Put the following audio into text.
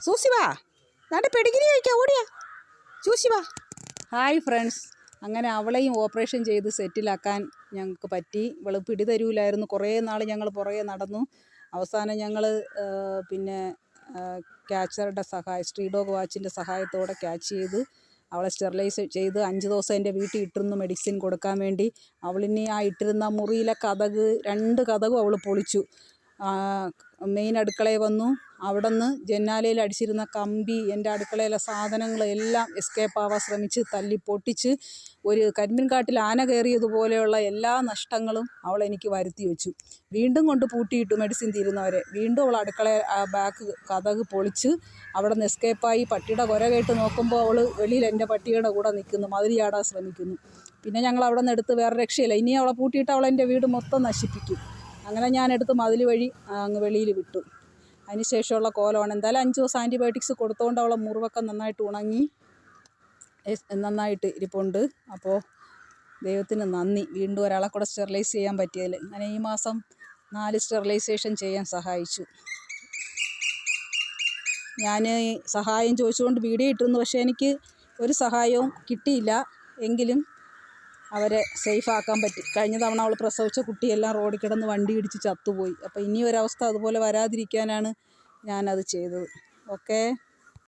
Susie വാ, നാട്ടെ Pedigree കഴിക്കാം, ഓടിയാ Susie വാ. ഹായ് ഫ്രണ്ട്സ്, അങ്ങനെ അവളെയും ഓപ്പറേഷൻ ചെയ്ത് സെറ്റിലാക്കാൻ ഞങ്ങൾക്ക് പറ്റി. ഇവൾ പിടി തരൂലായിരുന്നു. കുറേ നാൾ ഞങ്ങൾ പുറകെ നടന്നു. അവസാനം ഞങ്ങൾ പിന്നെ ക്യാച്ചറുടെ സ്ട്രീറ്റ് ഡോഗ് വാച്ചിൻ്റെ സഹായത്തോടെ ക്യാച്ച് ചെയ്ത് അവളെ സ്റ്റെറിലൈസ് ചെയ്ത് 5 ദിവസം എൻ്റെ വീട്ടിൽ ഇട്ടിരുന്നു മെഡിസിൻ കൊടുക്കാൻ വേണ്ടി. അവളിനി ആ ഇട്ടിരുന്ന മുറിയിലെ രണ്ട് കതകും അവൾ പൊളിച്ചു. മെയിൻ അടുക്കളയിൽ വന്നു. അവിടെ നിന്ന് ജനാലയിൽ അടിച്ചിരുന്ന കമ്പി, എൻ്റെ അടുക്കളയിലെ സാധനങ്ങളെല്ലാം എസ്കേപ്പ് ആവാൻ ശ്രമിച്ച് തല്ലി പൊട്ടിച്ച് ഒരു കരിമ്പിൻ കാട്ടിൽ ആന കയറിയതുപോലെയുള്ള എല്ലാ നഷ്ടങ്ങളും അവളെനിക്ക് വരുത്തി വെച്ചു. വീണ്ടും കൊണ്ട് പൂട്ടിയിട്ടു മെഡിസിൻ തീരുന്നവരെ. വീണ്ടും അവൾ ബാക്ക് കതക് പൊളിച്ച് അവിടെ നിന്ന് എസ്കേപ്പായി. പട്ടിയുടെ കുര കേട്ട് നോക്കുമ്പോൾ അവൾ വെളിയിൽ എൻ്റെ പട്ടിയുടെ കൂടെ നിൽക്കുന്നു, മതിൽ ചാടാൻ ശ്രമിക്കുന്നു. പിന്നെ ഞങ്ങൾ അവിടെ നിന്ന് എടുത്ത്, വേറെ രക്ഷയില്ല, ഇനി അവളെ പൂട്ടിയിട്ട് അവളെൻ്റെ വീട് മൊത്തം നശിപ്പിക്കും. അങ്ങനെ ഞാനെടുത്ത് മതിൽ വഴി അങ്ങ് വെളിയിൽ വിട്ടു. അതിന് ശേഷമുള്ള കോലമാണ്. എന്തായാലും 5 ദിവസം ആൻറ്റിബയോട്ടിക്സ് കൊടുത്തുകൊണ്ട് അവളെ മുറിവൊക്കെ നന്നായിട്ട് ഉണങ്ങി നന്നായിട്ട് ഇരിപ്പുണ്ട്. അപ്പോൾ ദൈവത്തിന് നന്ദി, വീണ്ടും ഒരാളെ കൂടെ സ്റ്റെറിലൈസ് ചെയ്യാൻ പറ്റിയതിൽ. അങ്ങനെ ഈ മാസം 4 സ്റ്റെറിലൈസേഷൻ ചെയ്യാൻ സഹായിച്ചു. ഞാൻ സഹായം ചോദിച്ചുകൊണ്ട് വീഡിയോ ഇട്ടിരുന്നു, പക്ഷേ എനിക്ക് ഒരു സഹായവും കിട്ടിയില്ല. എങ്കിലും അവരെ സേഫാക്കാൻ പറ്റി. കഴിഞ്ഞ തവണ അവൾ പ്രസവിച്ച കുട്ടിയെല്ലാം റോഡിൽ കിടന്ന് വണ്ടി ഇടിച്ച് ചത്തുപോയി. അപ്പോൾ ഇനി ഒരവസ്ഥ അതുപോലെ വരാതിരിക്കാനാണ് ഞാനത് ചെയ്തത്. ഓക്കേ.